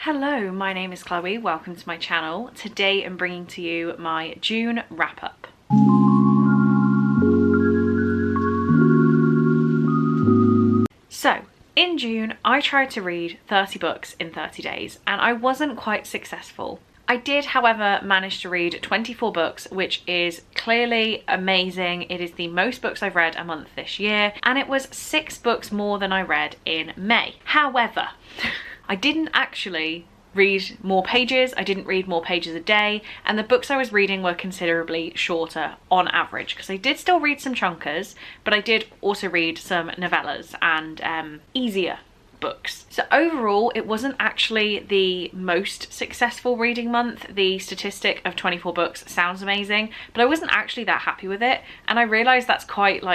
Hello, my name is Chloe, welcome to my channel. Today I'm bringing to you my June wrap-up. So, in June I tried to read 30 books in 30 days and I wasn't quite successful. I did, however, manage to read 24 books, which is clearly amazing. It is the most books I've read a month this year, and it was 6 books more than I read in May. However, I didn't actually read more pages, I didn't read more pages a day, and the books I was reading were considerably shorter on average, because I did still read some chunkers, but I did also read some novellas and easier books. So overall, it wasn't actually the most successful reading month. The statistic of 24 books sounds amazing, but I wasn't actually that happy with it, and I realised that's quite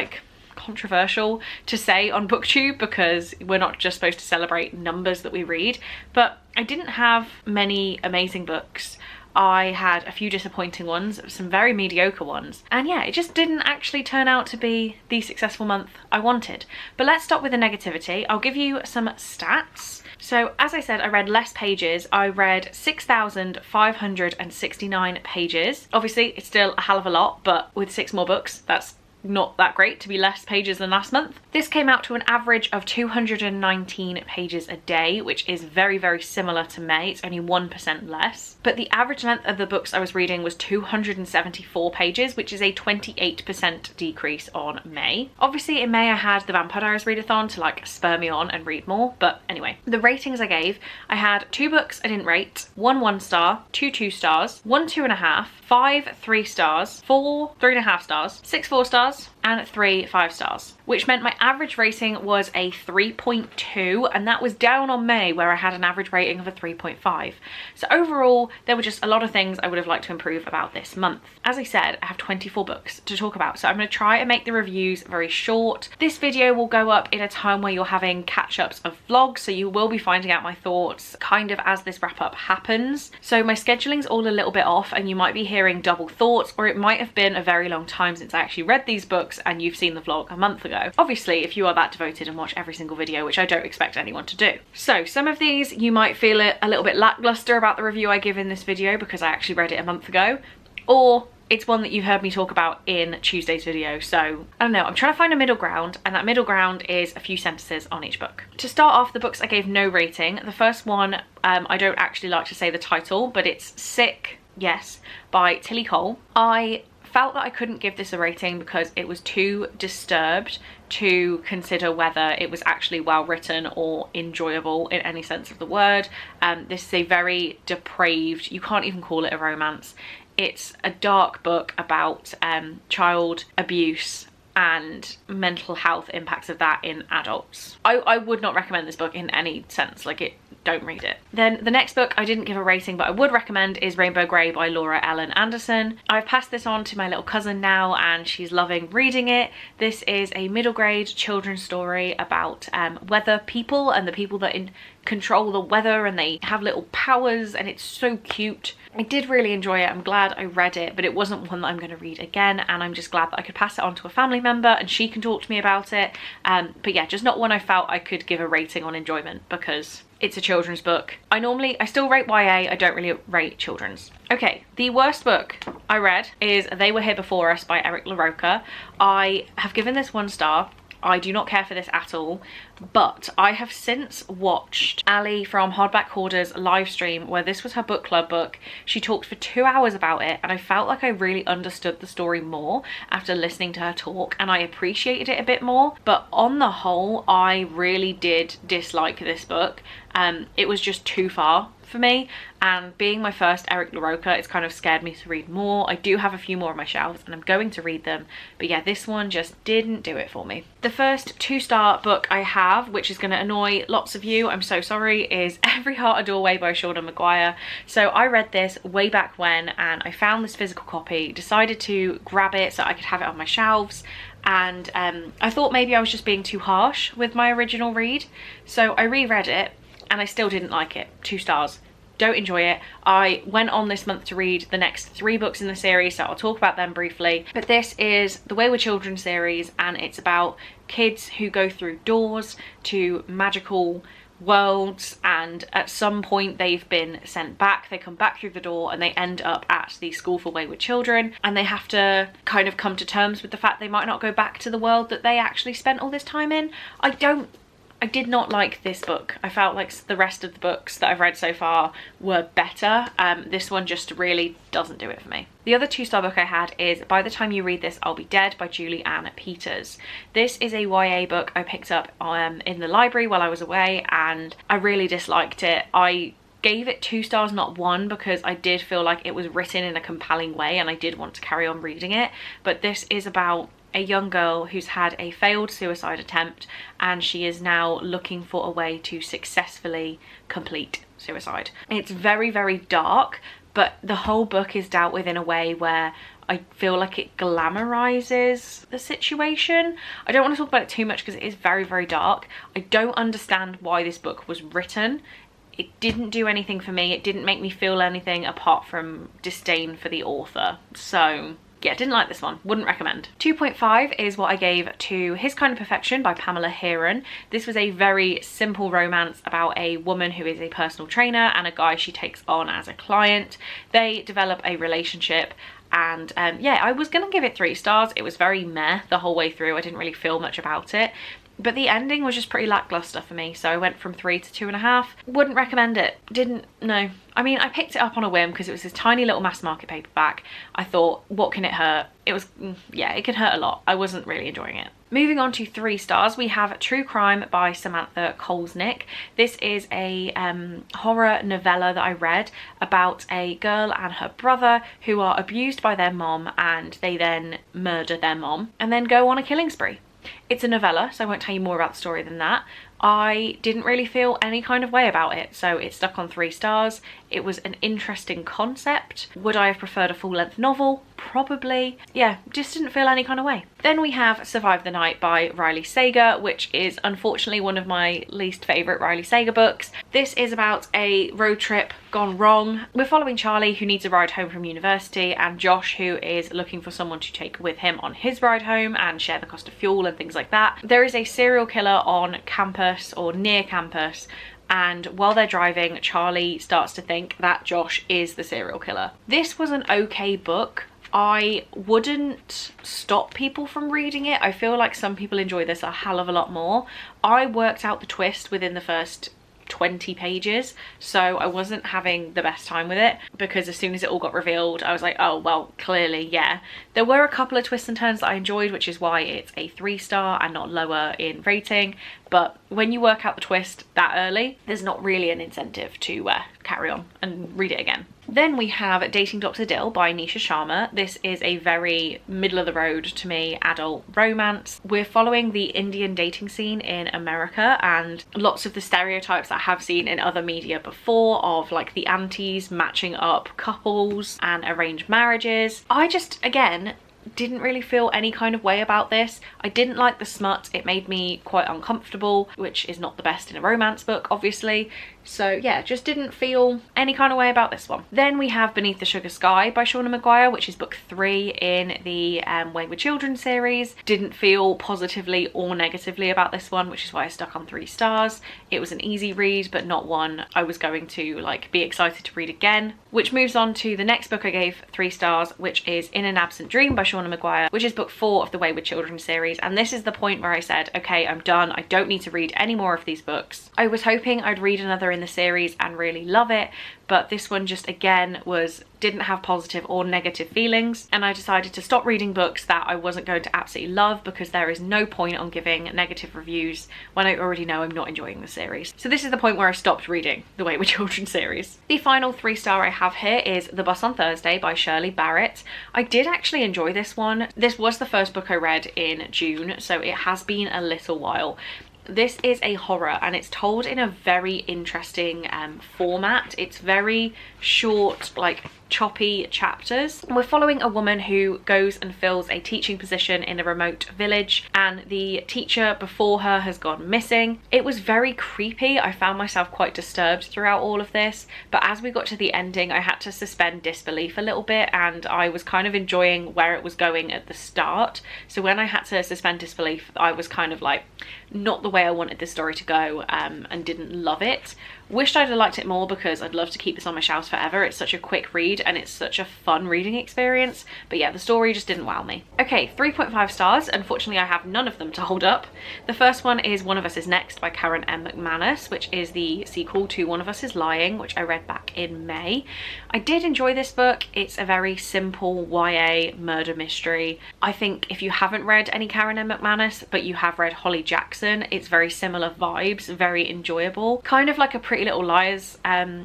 controversial to say on BookTube because we're not just supposed to celebrate numbers that we read, but I didn't have many amazing books. I had a few disappointing ones, some very mediocre ones, and yeah, it just didn't actually turn out to be the successful month I wanted. But let's start with the negativity. I'll give you some stats. So as I said, I read less pages. I read 6,569 pages. Obviously, it's still a hell of a lot, but with 6 more books, that's not that great to be less pages than last month. This came out to an average of 219 pages a day, which is very, very similar to May. It's only 1% less. But the average length of the books I was reading was 274 pages, which is a 28% decrease on May. Obviously in May I had the Vampire Diaries readathon to spur me on and read more, but anyway. The ratings I gave, I had 2 books I didn't rate, 1 1 star, 2 2 stars, 1 2.5, 5 3 stars, 4 3.5 stars, 6 4 stars, and 3 5 stars, which meant my average rating was a 3.2, and that was down on May where I had an average rating of a 3.5. So overall, there were just a lot of things I would have liked to improve about this month. As I said, I have 24 books to talk about, so I'm going to try and make the reviews very short. This video will go up in a time where you're having catch-ups of vlogs, so you will be finding out my thoughts kind of as this wrap-up happens. So my scheduling's all a little bit off, and you might be hearing double thoughts, or it might have been a very long time since I actually read these books and you've seen the vlog a month ago. Obviously, if you are that devoted and watch every single video, which I don't expect anyone to do. So some of these you might feel a little bit lackluster about the review I give in this video because I actually read it a month ago, or it's one that you heard me talk about in Tuesday's video. So I don't know, I'm trying to find a middle ground, and that middle ground is a few sentences on each book. To start off, the books I gave no rating. The first one, I don't actually like to say the title, but it's Sick, Yes, by Tilly Cole. I felt that I couldn't give this a rating because it was too disturbed to consider whether it was actually well written or enjoyable in any sense of the word. This is a very depraved, you can't even call it a romance. It's a dark book about child abuse and mental health impacts of that in adults. I would not recommend this book in any sense, don't read it. Then the next book I didn't give a rating but I would recommend is Rainbow Grey by Laura Ellen Anderson. I've passed this on to my little cousin now and she's loving reading it. This is a middle grade children's story about weather people and the people that control the weather, and they have little powers, and it's so cute. I did really enjoy it. I'm glad I read it, but it wasn't one that I'm going to read again, and I'm just glad that I could pass it on to a family member and she can talk to me about it. But yeah, just not one I felt I could give a rating on enjoyment because it's a children's book. I still rate YA, I don't really rate children's. Okay, the worst book I read is They Were Here Before Us by Eric LaRocca. I have given this 1 star. I do not care for this at all, but I have since watched Ali from Hardback Hoarder's live stream where this was her book club book. She talked for 2 hours about it, and I felt like I really understood the story more after listening to her talk, and I appreciated it a bit more. But on the whole, I really did dislike this book. It was just too far for me, and being my first Eric LaRocca, it's kind of scared me to read more. I do have a few more on my shelves and I'm going to read them, but yeah, this one just didn't do it for me. The first 2-star book I have, which is going to annoy lots of you, I'm so sorry, is Every Heart a Doorway by Seanan McGuire. So I read this way back when, and I found this physical copy, decided to grab it so I could have it on my shelves, and I thought maybe I was just being too harsh with my original read, so I reread it and I still didn't like it. 2 stars. Don't enjoy it. I went on this month to read the next 3 books in the series, so I'll talk about them briefly. But this is the Wayward Children series, and it's about kids who go through doors to magical worlds, and at some point they've been sent back. They come back through the door and they end up at the school for wayward children, and they have to kind of come to terms with the fact they might not go back to the world that they actually spent all this time in. I did not like this book. I felt like the rest of the books that I've read so far were better. This one just really doesn't do it for me. The other 2-star book I had is By the Time You Read This, I'll Be Dead by Julie Ann Peters. This is a YA book I picked up in the library while I was away, and I really disliked it. I gave it 2 stars, not 1, because I did feel like it was written in a compelling way and I did want to carry on reading it. But this is about a young girl who's had a failed suicide attempt, and she is now looking for a way to successfully complete suicide. It's very, very dark, but the whole book is dealt with in a way where I feel like it glamorizes the situation. I don't want to talk about it too much because it is very, very dark. I don't understand why this book was written. It didn't do anything for me. It didn't make me feel anything apart from disdain for the author. So yeah, didn't like this one, wouldn't recommend. 2.5 is what I gave to His Kind of Perfection by Pamela Heron. This was a very simple romance about a woman who is a personal trainer and a guy she takes on as a client. They develop a relationship, and yeah, I was gonna give it 3 stars. It was very meh the whole way through. I didn't really feel much about it. But the ending was just pretty lackluster for me, so I went from 3 to 2.5. Wouldn't recommend it. No. I mean, I picked it up on a whim because it was this tiny little mass market paperback. I thought, what can it hurt? It was, yeah, it can hurt a lot. I wasn't really enjoying it. Moving on to 3 stars, we have True Crime by Samantha Kolesnik. This is a horror novella that I read about a girl and her brother who are abused by their mom, and they then murder their mom and then go on a killing spree. It's a novella, so I won't tell you more about the story than that. I didn't really feel any kind of way about it, so it stuck on 3 stars. It was an interesting concept. Would I have preferred a full-length novel? Probably. Yeah, just didn't feel any kind of way. Then we have Survive the Night by Riley Sager, which is unfortunately one of my least favourite Riley Sager books. This is about a road trip gone wrong. We're following Charlie, who needs a ride home from university, and Josh, who is looking for someone to take with him on his ride home and share the cost of fuel and things like that. There is a serial killer on campus or near campus, and while they're driving, Charlie starts to think that Josh is the serial killer. This was an okay book. I wouldn't stop people from reading it. I feel like some people enjoy this a hell of a lot more. I worked out the twist within the first 20 pages, so I wasn't having the best time with it, because as soon as it all got revealed I was like, oh well, clearly, yeah. There were a couple of twists and turns that I enjoyed, which is why it's a 3-star and not lower in rating. But when you work out the twist that early, there's not really an incentive to carry on and read it again. Then we have Dating Dr Dill by Nisha Sharma. This is a very middle of the road to me adult romance. We're following the Indian dating scene in America and lots of the stereotypes that I have seen in other media before of like the aunties matching up couples and arranged marriages. I just, again, didn't really feel any kind of way about this. I didn't like the smut. It made me quite uncomfortable, which is not the best in a romance book, obviously. So yeah, just didn't feel any kind of way about this one. Then we have Beneath the Sugar Sky by Shauna Maguire, which is book 3 in the Wayward Children series. Didn't feel positively or negatively about this one, which is why I stuck on 3 stars. It was an easy read, but not one I was going to like be excited to read again. Which moves on to the next book I gave 3 stars, which is In an Absent Dream by Shauna Maguire, which is book 4 of the Wayward Children series. And this is the point where I said, okay, I'm done. I don't need to read any more of these books. I was hoping I'd read another in the series and really love it, but this one just again didn't have positive or negative feelings, and I decided to stop reading books that I wasn't going to absolutely love, because there is no point on giving negative reviews when I already know I'm not enjoying the series. So this is the point where I stopped reading the Wayward Children series. The final 3-star I have here is The Bus on Thursday by Shirley Barrett. I did actually enjoy this one. This was the first book I read in June, so it has been a little while. This is a horror and it's told in a very interesting format. It's very short, like choppy chapters. We're following a woman who goes and fills a teaching position in a remote village, and the teacher before her has gone missing. It was very creepy. I found myself quite disturbed throughout all of this, but as we got to the ending I had to suspend disbelief a little bit, and I was kind of enjoying where it was going at the start. So when I had to suspend disbelief, I was kind of like, not the way I wanted this story to go, and didn't love it. Wished I'd have liked it more because I'd love to keep this on my shelves forever. It's such a quick read and it's such a fun reading experience. But yeah, the story just didn't wow me. Okay, 3.5 stars. Unfortunately, I have none of them to hold up. The first one is One of Us is Next by Karen M. McManus, which is the sequel to One of Us is Lying, which I read back in May. I did enjoy this book. It's a very simple YA murder mystery. I think if you haven't read any Karen M. McManus, but you have read Holly Jackson, it's very similar vibes, very enjoyable. Kind of like a Pretty Little Liars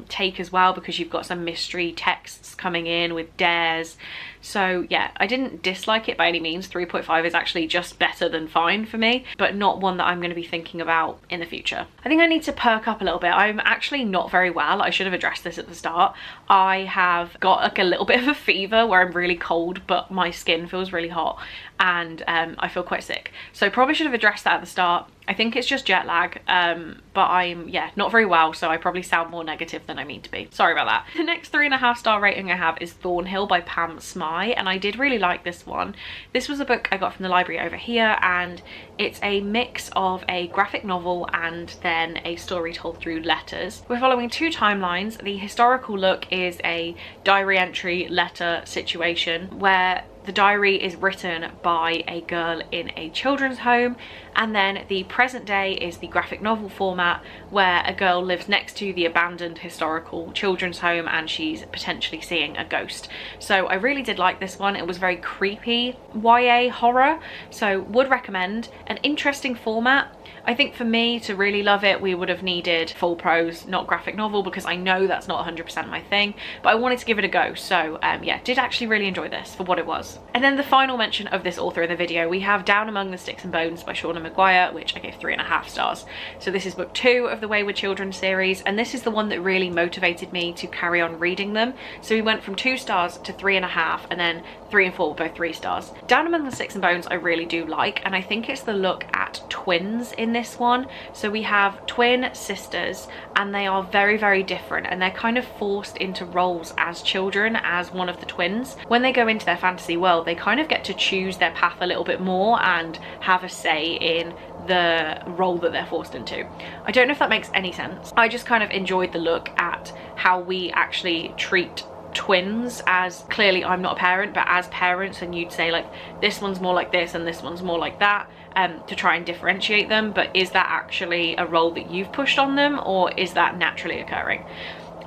take as well, because you've got some mystery texts coming in with dares. So yeah, I didn't dislike it by any means. 3.5 is actually just better than fine for me, but not one that I'm going to be thinking about in the future. I think I need to perk up a little bit. I'm actually not very well. I should have addressed this at the start. I have got like a little bit of a fever where I'm really cold, but my skin feels really hot, and I feel quite sick. So probably should have addressed that at the start. I think it's just jet lag, but I'm, yeah, not very well, so I probably sound more negative than I mean to be. Sorry about that. The next 3.5 star rating I have is Thornhill by Pam Smye, and I did really like this one. This was a book I got from the library over here, and it's a mix of a graphic novel and then a story told through letters. We're following two timelines. The historical look is a diary entry letter situation where the diary is written by a girl in a children's home, and then the present day is the graphic novel format where a girl lives next to the abandoned historical children's home and she's potentially seeing a ghost. So I really did like this one. It was very creepy YA horror, so would recommend. An interesting format. I think for me to really love it, we would have needed full prose, not graphic novel, because I know that's not 100% my thing, but I wanted to give it a go. So yeah, did actually really enjoy this for what it was. And then the final mention of this author in the video, we have Down Among the Sticks and Bones by Shauna Maguire, which I gave 3.5 stars. So this is book 2 of the Wayward Children series, and this is the one that really motivated me to carry on reading them. So we went from 2 stars to 3.5, and then 3 and 4 were both 3 stars. Down Among the Sticks and Bones I really do like, and I think it's the look at twins in this one. So we have twin sisters, and they are very, very different, and they're kind of forced into roles as children as one of the twins. When they go into their fantasy world, they kind of get to choose their path a little bit more and have a say in the role that they're forced into. I don't know if that makes any sense. I just kind of enjoyed the look at how we actually treat twins, as clearly I'm not a parent, but as parents, and you'd say like this one's more like this and this one's more like that, to try and differentiate them. But is that actually a role that you've pushed on them, or is that naturally occurring?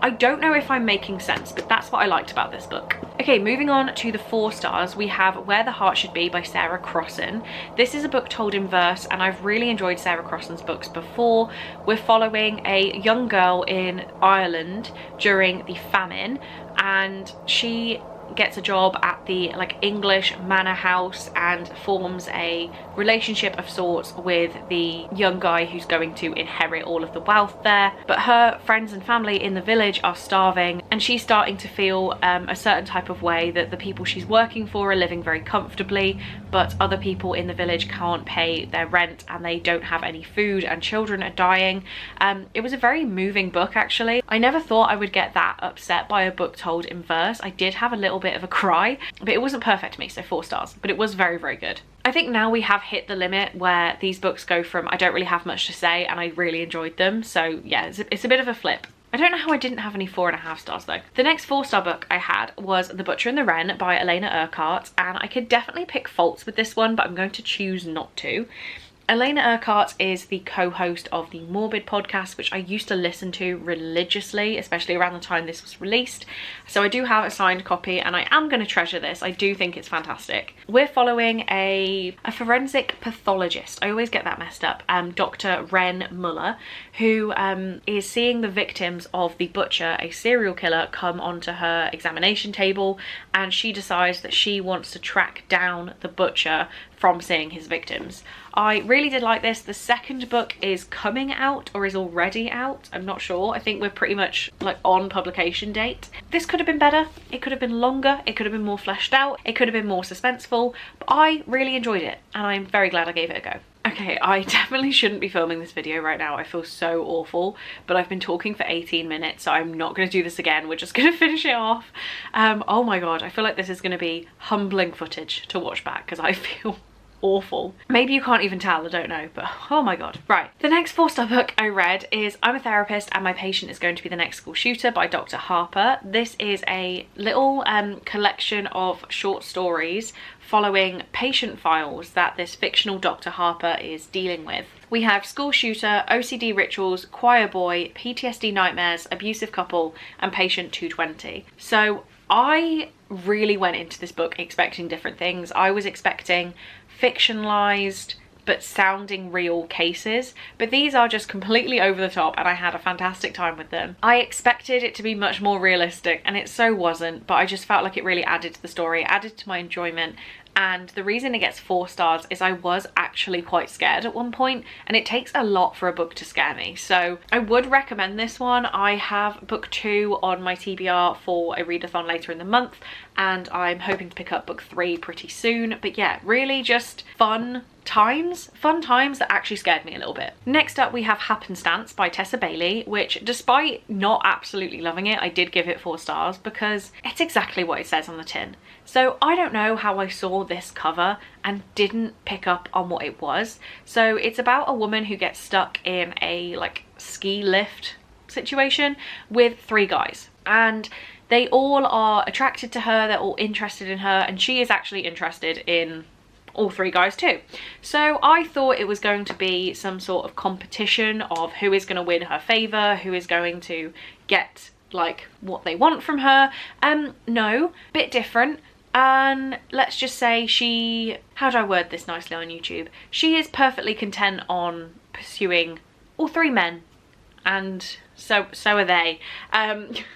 I don't know if I'm making sense, but that's what I liked about this book. Okay, moving on to the 4 stars, we have Where the Heart Should Be by Sarah Crossan. This is a book told in verse, and I've really enjoyed Sarah Crossan's books before. We're following a young girl in Ireland during the famine, and she gets a job at the like English manor house and forms a relationship of sorts with the young guy who's going to inherit all of the wealth there. But her friends and family in the village are starving, and she's starting to feel a certain type of way that the people she's working for are living very comfortably, but other people in the village can't pay their rent and they don't have any food, and children are dying. It was a very moving book actually. I never thought I would get that upset by a book told in verse. I did have a little bit of a cry, but it wasn't perfect to me, so 4 stars, but it was very, very good. I think now we have hit the limit where these books go from I don't really have much to say and I really enjoyed them. So yeah, it's a bit of a flip. I don't know how I didn't have any 4.5 stars though. The next 4-star book I had was The Butcher and the Wren by Elena Urquhart, and I could definitely pick faults with this one, but I'm going to choose not to. Elena Urquhart is the co-host of the Morbid podcast, which I used to listen to religiously, especially around the time this was released. So I do have a signed copy and I am going to treasure this. I do think it's fantastic. We're following a forensic pathologist. I always get that messed up. Dr. Ren Muller, who is seeing the victims of the butcher, a serial killer, come onto her examination table, and she decides that she wants to track down the butcher from seeing his victims. I really did like this. The second book is coming out or is already out. I'm not sure. I think we're pretty much like on publication date. This could have been better. It could have been longer. It could have been more fleshed out. It could have been more suspenseful, but I really enjoyed it and I'm very glad I gave it a go. Okay, I definitely shouldn't be filming this video right now. I feel so awful, but I've been talking for 18 minutes, so I'm not going to do this again. We're just going to finish it off. Oh my god, I feel like this is going to be humbling footage to watch back because I feel awful. Maybe you can't even tell, I don't know, but oh my god. Right, the next 4-star book I read is I'm a Therapist and My Patient is Going to be the Next School Shooter by Dr. Harper. This is a little collection of short stories following patient files that this fictional Dr. Harper is dealing with. We have school shooter, OCD rituals, choir boy, PTSD nightmares, abusive couple, and patient 220. So I really went into this book expecting different things. I was expecting fictionalized but sounding real cases, but these are just completely over the top and I had a fantastic time with them. I expected it to be much more realistic and it so wasn't, but I just felt like it really added to the story, added to my enjoyment. And the reason it gets 4 stars is I was actually quite scared at one point, and it takes a lot for a book to scare me. So I would recommend this one. I have book 2 on my TBR for a readathon later in the month, and I'm hoping to pick up book 3 pretty soon. But yeah, really just fun times that actually scared me a little bit. Next up we have Happenstance by Tessa Bailey, which despite not absolutely loving it, I did give it 4 stars because it's exactly what it says on the tin. So I don't know how I saw this cover and didn't pick up on what it was. So it's about a woman who gets stuck in a like ski lift situation with 3 guys, and they all are attracted to her, they're all interested in her, and she is actually interested in all 3 guys too. So I thought it was going to be some sort of competition of who is going to win her favour, who is going to get like what they want from her. No, bit different. And let's just say she, how do I word this nicely on YouTube? She is perfectly content on pursuing all 3 men, and so are they.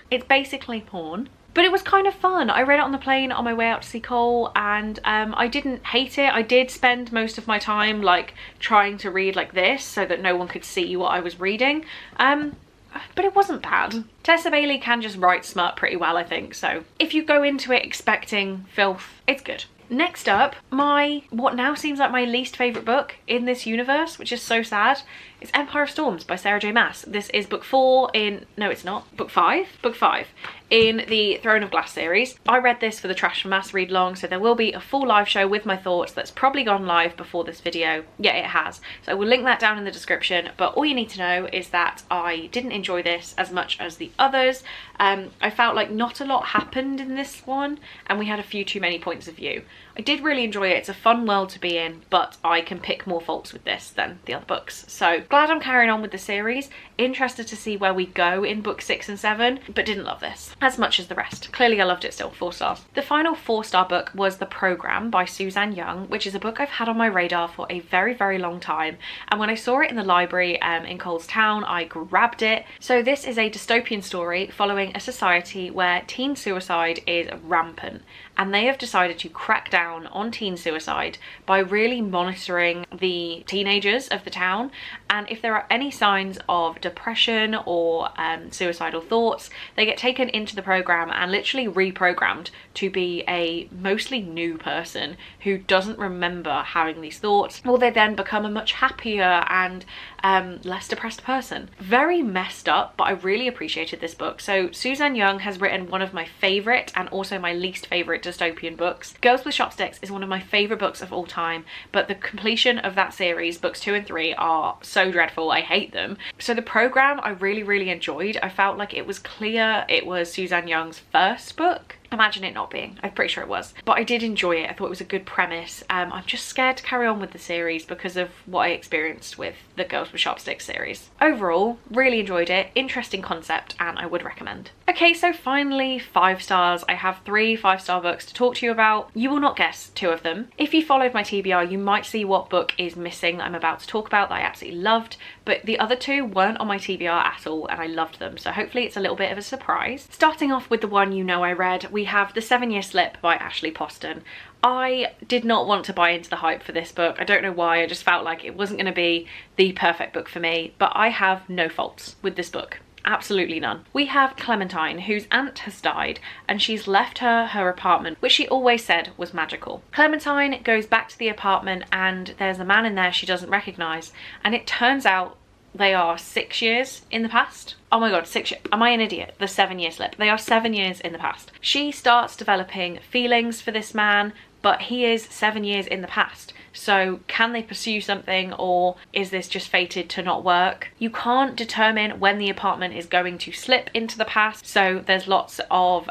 It's basically porn. But it was kind of fun. I read it on the plane on my way out to see Cole, and I didn't hate it. I did spend most of my time like trying to read like this so that no one could see what I was reading. But it wasn't bad. Tessa Bailey can just write smut pretty well, I think, so if you go into it expecting filth, it's good. Next up, what now seems like my least favourite book in this universe, which is so sad, is Empire of Storms by Sarah J Maas. This is book 4 in, no it's not, book 5? Book 5 in the Throne of Glass series. I read this for the Trash from Mass read long, so there will be a full live show with my thoughts that's probably gone live before this video. Yeah, it has. So I will link that down in the description, but all you need to know is that I didn't enjoy this as much as the others. I felt like not a lot happened in this one, and we had a few too many points of view. I did really enjoy it. It's a fun world to be in, but I can pick more faults with this than the other books. So glad I'm carrying on with the series. Interested to see where we go in book 6 and 7, but didn't love this as much as the rest. Clearly I loved it still, 4 stars. The final 4-star book was The Programme by Suzanne Young, which is a book I've had on my radar for a very, very long time. And when I saw it in the library in Coles Town, I grabbed it. So this is a dystopian story following a society where teen suicide is rampant. And they have decided to crack down on teen suicide by really monitoring the teenagers of the town. And if there are any signs of depression or suicidal thoughts, they get taken into the program and literally reprogrammed to be a mostly new person who doesn't remember having these thoughts, or they then become a much happier and less depressed person. Very messed up, but I really appreciated this book. So Suzanne Young has written one of my favourite and also my least favourite dystopian books. Girls with Chopsticks is one of my favourite books of all time, but the completion of that series, books 2 and 3, are so dreadful. I hate them. So The Programme I really, really enjoyed. I felt like it was clear it was Suzanne Young's first book. Imagine it not being. I'm pretty sure it was. But I did enjoy it. I thought it was a good premise. I'm just scared to carry on with the series because of what I experienced with the Girls with Chopsticks series. Overall, really enjoyed it. Interesting concept, and I would recommend. Okay, so finally 5 stars. I have 3 5-star books to talk to you about. You will not guess 2 of them. If you followed my TBR, you might see what book is missing that I'm about to talk about that I absolutely loved, but the other 2 weren't on my TBR at all, and I loved them. So hopefully it's a little bit of a surprise. Starting off with the one you know I read, we have The 7-Year Slip by Ashley Poston. I did not want to buy into the hype for this book. I don't know why. I just felt like it wasn't going to be the perfect book for me, but I have no faults with this book. Absolutely none. We have Clementine, whose aunt has died and she's left her apartment, which she always said was magical. Clementine goes back to the apartment and there's a man in there she doesn't recognise, and it turns out they are 6 years in the past. Oh my god, 6 years. Am I an idiot? The 7-year slip. They are 7 years in the past. She starts developing feelings for this man, but he is 7 years in the past. So can they pursue something, or is this just fated to not work? You can't determine when the apartment is going to slip into the past, so there's lots of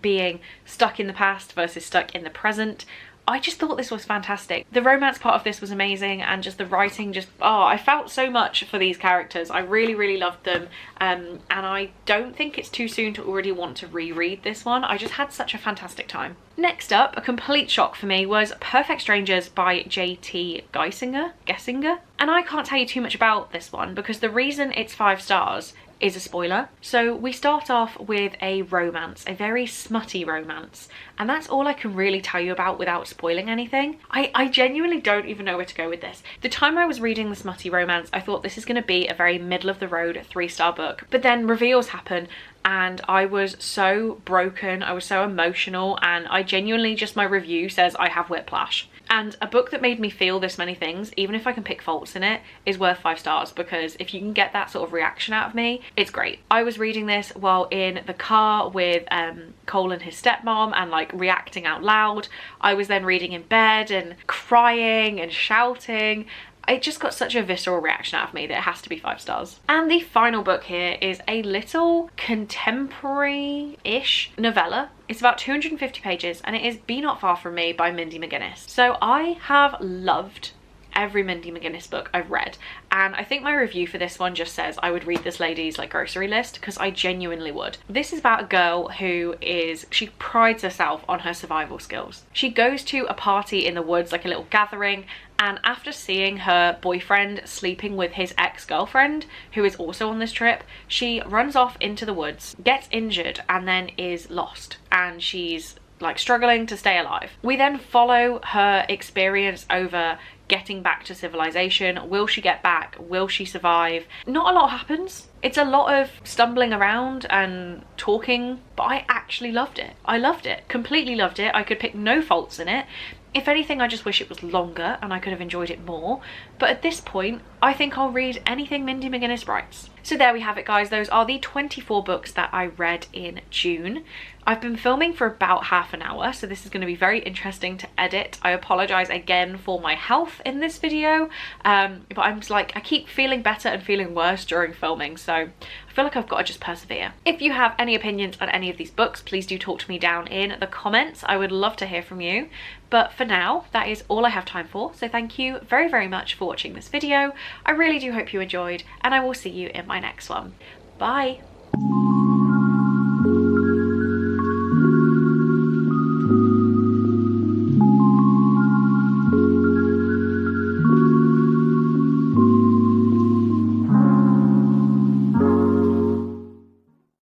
being stuck in the past versus stuck in the present. I just thought this was fantastic. The romance part of this was amazing, and just the writing, just, oh, I felt so much for these characters. I really, really loved them, and I don't think it's too soon to already want to reread this one. I just had such a fantastic time. Next up, a complete shock for me, was Perfect Strangers by J.T. Gessinger, and I can't tell you too much about this one because the reason it's 5 stars is a spoiler. So we start off with a romance, a very smutty romance, and that's all I can really tell you about without spoiling anything. I genuinely don't even know where to go with this. The time I was reading the smutty romance, I thought this is going to be a very middle of the road 3-star book, but then reveals happen and I was so broken, I was so emotional, and I genuinely, just my review says I have whiplash. And a book that made me feel this many things, even if I can pick faults in it, is worth 5 stars, because if you can get that sort of reaction out of me, it's great. I was reading this while in the car with Cole and his stepmom and like reacting out loud. I was then reading in bed and crying and shouting. It just got such a visceral reaction out of me that it has to be 5 stars. And the final book here is a little contemporary-ish novella. It's about 250 pages and it is Be Not Far From Me by Mindy McGinnis. So I have loved every Mindy McGinnis book I've read, and I think my review for this one just says I would read this lady's like grocery list, because I genuinely would. This is about a girl who she prides herself on her survival skills. She goes to a party in the woods, like a little gathering, and after seeing her boyfriend sleeping with his ex-girlfriend, who is also on this trip, she runs off into the woods, gets injured, and then is lost, and she's like struggling to stay alive. We then follow her experience over getting back to civilization. Will she get back? Will she survive? Not a lot happens. It's a lot of stumbling around and talking, but I actually loved it. I loved it, completely loved it. I could pick no faults in it. If anything, I just wish it was longer and I could have enjoyed it more. But at this point, I think I'll read anything Mindy McGinnis writes. So there we have it, guys. Those are the 24 books that I read in June. I've been filming for about half an hour, so this is going to be very interesting to edit. I apologize again for my health in this video, but I'm just like, I keep feeling better and feeling worse during filming, so I feel like I've got to just persevere. If you have any opinions on any of these books, please do talk to me down in the comments. I would love to hear from you. But for now, that is all I have time for. So thank you very, very much for watching this video. I really do hope you enjoyed, and I will see you in my next one. Bye.